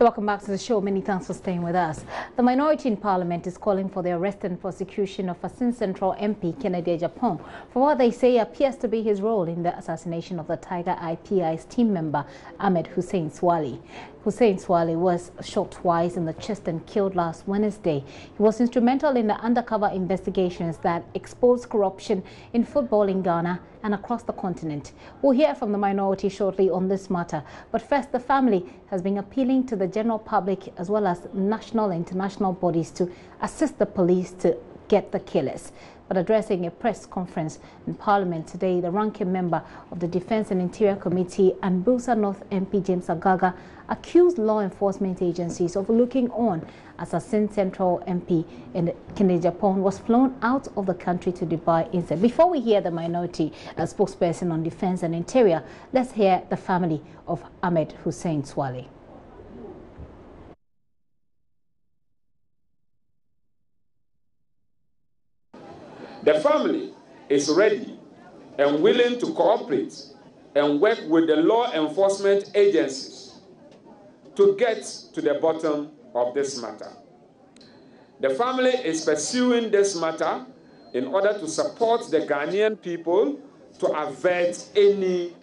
Welcome back to the show. Many thanks for staying with us. The minority in Parliament is calling for the arrest and prosecution of Asin Central MP Kennedy Agyapong for what they say appears to be his role in the assassination of the Tiger IPI's team member Ahmed Hussein Swale. Hussein Swale was shot twice in the chest and killed last Wednesday. He was instrumental in the undercover investigations that exposed corruption in football in Ghana and across the continent. We'll hear from the minority shortly on this matter. But first, the family has been appealing to the general public as well as national and international bodies to assist the police to get the killers. But addressing a press conference in Parliament today, the ranking member of the Defence and Interior Committee and Busa North MP James Agaga accused law enforcement agencies of looking on as Asin Central MP and Kennedy Agyapong was flown out of the country to Dubai instead. Before we hear the minority spokesperson on Defence and Interior, let's hear the family of Ahmed Hussein Swale. The family is ready and willing to cooperate and work with the law enforcement agencies to get to the bottom of this matter. The family is pursuing this matter in order to support the Ghanaian people to avert any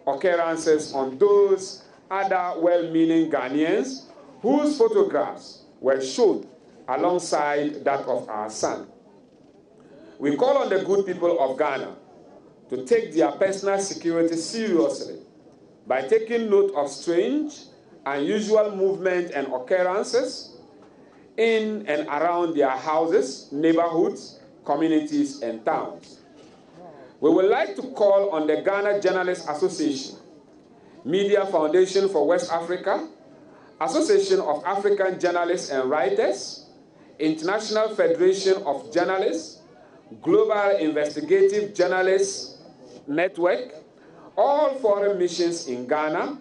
occurrences on those other well-meaning Ghanaians whose photographs were shown alongside that of our son. We call on the good people of Ghana to take their personal security seriously by taking note of strange, unusual movement and occurrences in and around their houses, neighborhoods, communities, and towns. We would like to call on the Ghana Journalists Association, Media Foundation for West Africa, Association of African Journalists and Writers, International Federation of Journalists, Global Investigative Journalists Network, all foreign missions in Ghana,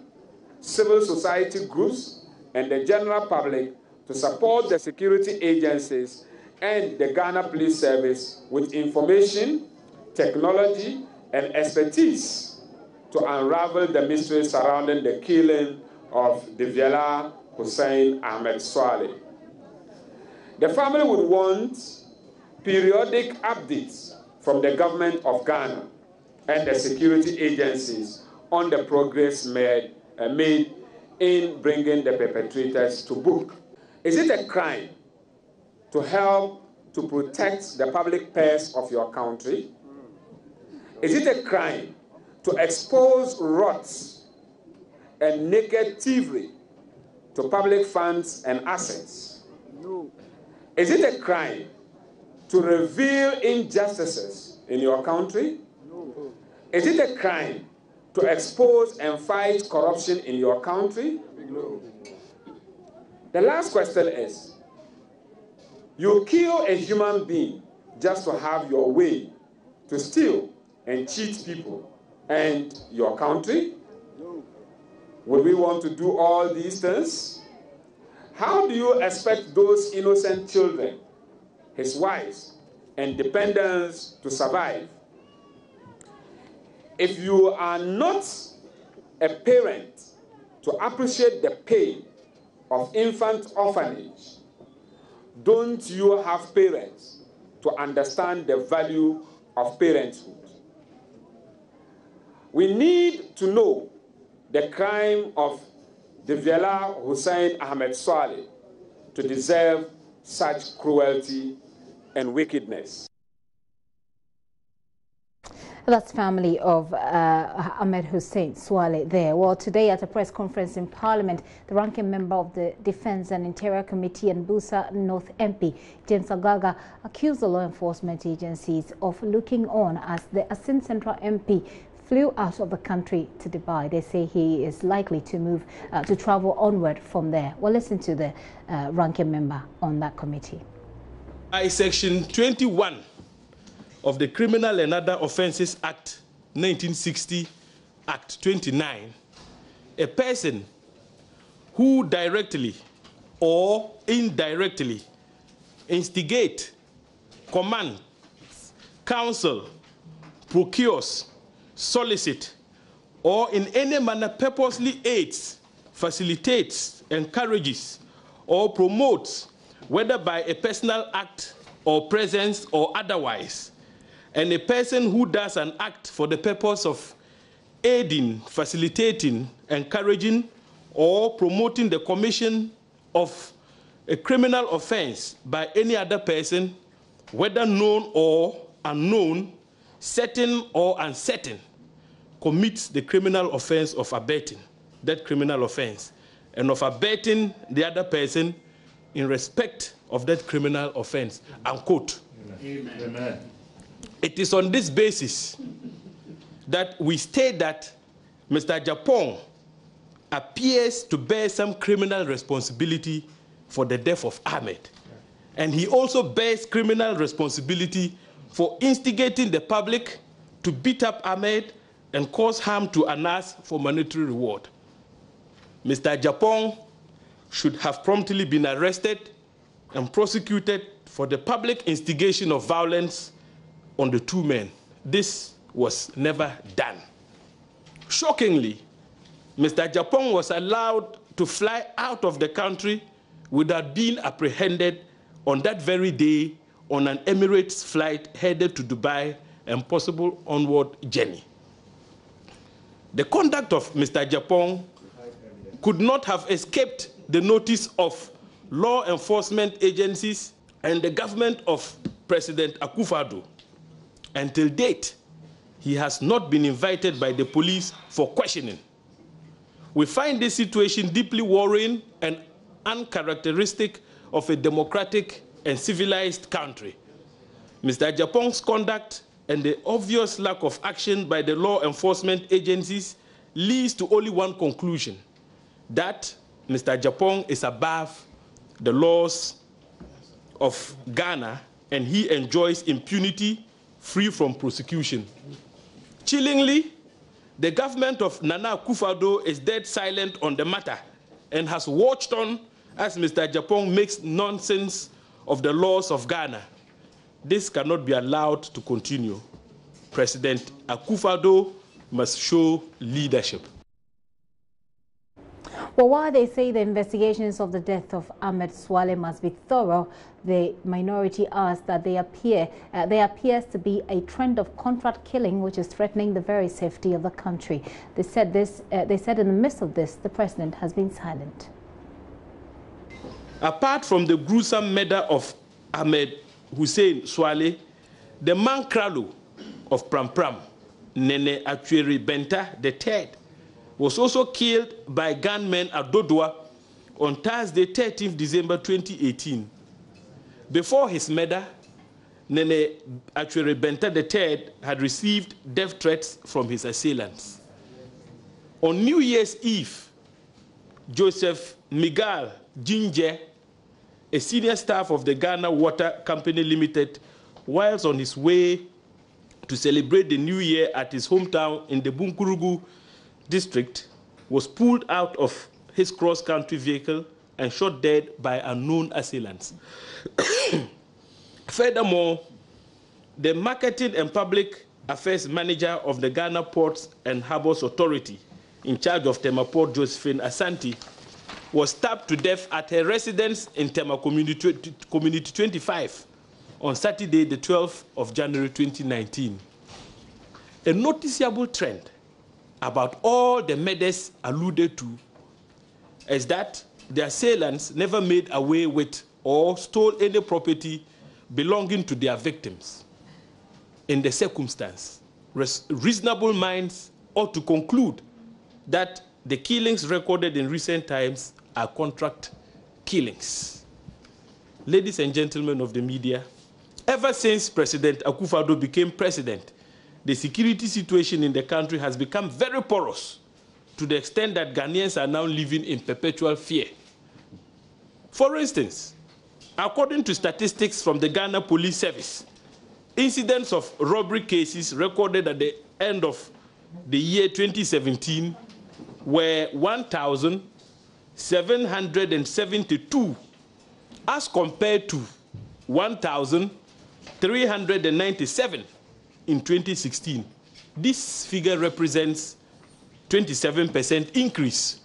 civil society groups, and the general public to support the security agencies and the Ghana Police Service with information, technology, and expertise to unravel the mystery surrounding the killing of Diviela Hussein Ahmed Swale. The family would want periodic updates from the government of Ghana and the security agencies on the progress made in bringing the perpetrators to book. Is it a crime to help to protect the public purse of your country? Is it a crime to expose riots and naked thievery to public funds and assets? No. Is it a crime to reveal injustices in your country? No. Is it a crime to expose and fight corruption in your country? No. The last question is, you kill a human being just to have your way, to steal and cheat people and your country? No. Would we want to do all these things? How do you expect those innocent children, his wives, and dependents to survive? If you are not a parent to appreciate the pain of infant orphanage, don't you have parents to understand the value of parenthood? We need to know the crime of Diviela Hussein Ahmed Swale to deserve such cruelty and wickedness. That's family of Ahmed Hussein Swale there. Well, today at a press conference in Parliament, the ranking member of the Defence and Interior Committee and Busa North MP, James Agaga, accused the law enforcement agencies of looking on as the Asin Central MP flew out of the country to Dubai. They say he is likely to move to travel onward from there. Well, listen to the ranking member on that committee. By Section 21 of the Criminal and Other Offences Act 1960, Act 29, a person who directly or indirectly instigate, command, counsel, procures, solicit, or in any manner purposely aids, facilitates, encourages, or promotes, whether by a personal act or presence or otherwise, and a person who does an act for the purpose of aiding, facilitating, encouraging, or promoting the commission of a criminal offense by any other person, whether known or unknown, certain or uncertain, commits the criminal offense of abetting that criminal offense and of abetting the other person in respect of that criminal offense, unquote. Amen. Amen. It is on this basis that we state that Mr. Agyapong appears to bear some criminal responsibility for the death of Ahmed. And he also bears criminal responsibility for instigating the public to beat up Ahmed and cause harm to Anas for monetary reward. Mr. Agyapong should have promptly been arrested and prosecuted for the public instigation of violence on the two men. This was never done. Shockingly, Mr. Agyapong was allowed to fly out of the country without being apprehended on that very day on an Emirates flight headed to Dubai and possible onward journey. The conduct of Mr. Agyapong could not have escaped the notice of law enforcement agencies and the government of President Akufo-Addo. Until date, he has not been invited by the police for questioning. We find this situation deeply worrying and uncharacteristic of a democratic and civilized country. Mr. Agyapong's conduct and the obvious lack of action by the law enforcement agencies leads to only one conclusion, that Mr. Agyapong is above the laws of Ghana and he enjoys impunity free from prosecution. Chillingly, the government of Nana Akufo-Addo is dead silent on the matter and has watched on as Mr. Agyapong makes nonsense of the laws of Ghana. This cannot be allowed to continue. President Akufo-Addo must show leadership. Well, while they say the investigations of the death of Ahmed Swale must be thorough, the minority asks that there appears to be a trend of contract killing which is threatening the very safety of the country. They said in the midst of this, the president has been silent. Apart from the gruesome murder of Ahmed Hussein Swale, the man Kralo of Pram Pram, Nene Achwere Benta III, was also killed by gunmen at Dodua on Thursday, 13th December 2018. Before his murder, Nene Achwere Benta III had received death threats from his assailants. On New Year's Eve, Joseph Miguel Ginger, a senior staff of the Ghana Water Company Limited, whilst on his way to celebrate the New Year at his hometown in the Bunkurugu district, was pulled out of his cross-country vehicle and shot dead by unknown assailants. Furthermore, the Marketing and Public Affairs Manager of the Ghana Ports and Harbours Authority, in charge of Tema Port, Josephine Asante, was stabbed to death at her residence in Tema Community 25 on Saturday, the 12th of January 2019. A noticeable trend about all the murders alluded to is that the assailants never made away with or stole any property belonging to their victims. In the circumstance, reasonable minds ought to conclude that the killings recorded in recent times are contract killings. Ladies and gentlemen of the media, ever since President Akufo-Addo became president, the security situation in the country has become very porous to the extent that Ghanaians are now living in perpetual fear. For instance, according to statistics from the Ghana Police Service, incidents of robbery cases recorded at the end of the year 2017 were 1,772 as compared to 1,397 in 2016. This figure represents 27% increase.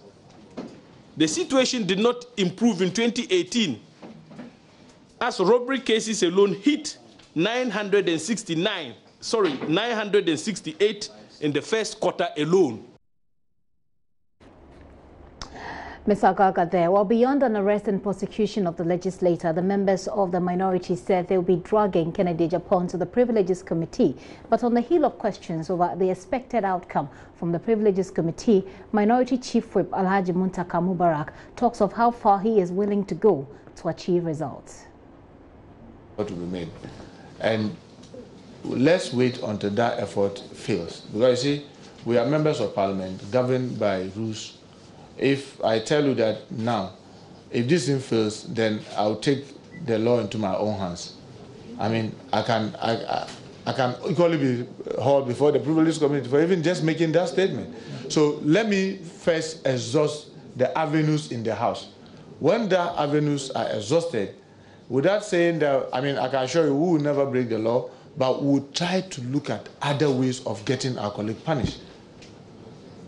The situation did not improve in 2018, as robbery cases alone hit 968 in the first quarter alone. Mr. Agaga there. Well, beyond an arrest and prosecution of the legislator, the members of the minority said they'll be dragging Kennedy Agyapong to the Privileges Committee. But on the heel of questions over the expected outcome from the Privileges Committee, Minority Chief Whip Alhaji Muntaka Mubarak talks of how far he is willing to go to achieve results. What will be made. And let's wait until that effort fails. Because you see, we are members of parliament governed by rules. If I tell you that now, if this thing fails, then I'll take the law into my own hands. I mean, I can equally be hauled before the Privileges Committee for even just making that statement. So let me first exhaust the avenues in the House. When the avenues are exhausted, without saying that, I mean, I can assure you we will never break the law, but we'll try to look at other ways of getting our colleague punished.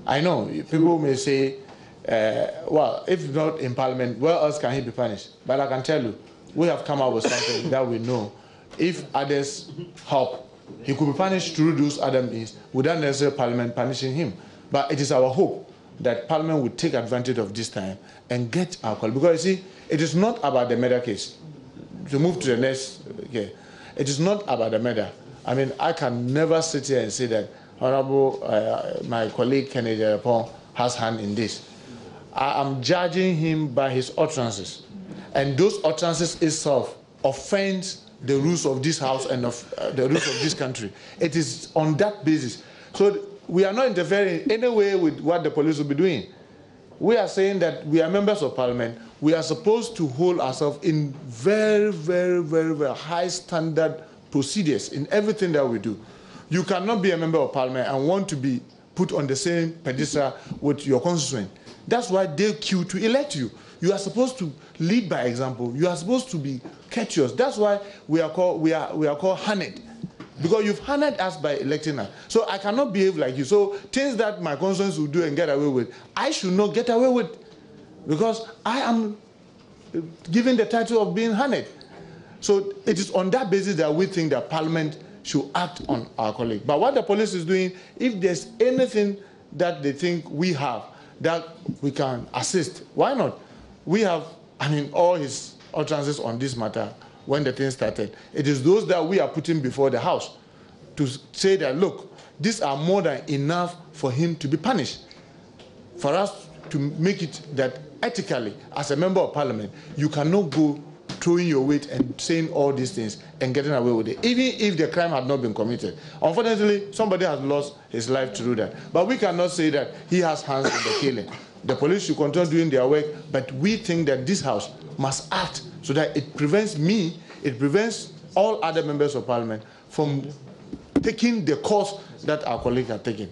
I know people may say, well, if not in Parliament, where else can he be punished? But I can tell you, we have come up with something that we know. If others help, he could be punished through those other means without necessarily Parliament punishing him. But it is our hope that Parliament would take advantage of this time and get our colleague. Because you see, it is not about the murder case. To move to the next, okay, it is not about the murder. I mean, I can never sit here and say that Honorable, my colleague Kennedy Agyapong has hand in this. I am judging him by his utterances, and those utterances itself offend the rules of this House and of the rules of this country. It is on that basis. So we are not interfering in any way with what the police will be doing. We are saying that we are members of Parliament. We are supposed to hold ourselves in very, very, very, very high standard procedures in everything that we do. You cannot be a member of Parliament and want to be put on the same pedestal with your constituent. That's why they queue to elect you. You are supposed to lead by example. You are supposed to be courteous. That's why we are called honored, because you've honored us by electing us. So I cannot behave like you. So things that my constituents will do and get away with, I should not get away with, because I am given the title of being honored. So it is on that basis that we think that Parliament should act on our colleague. But what the police is doing, if there's anything that they think we have that we can assist, why not? We have, I mean, all his utterances on this matter when the thing started. It is those that we are putting before the House to say that, look, these are more than enough for him to be punished. For us to make it that ethically, as a member of Parliament, you cannot go throwing your weight and saying all these things and getting away with it, even if the crime had not been committed. Unfortunately, somebody has lost his life to do that. But we cannot say that he has hands in the killing. The police should continue doing their work, but we think that this House must act so that it prevents me, it prevents all other members of Parliament from taking the course that our colleagues are taking.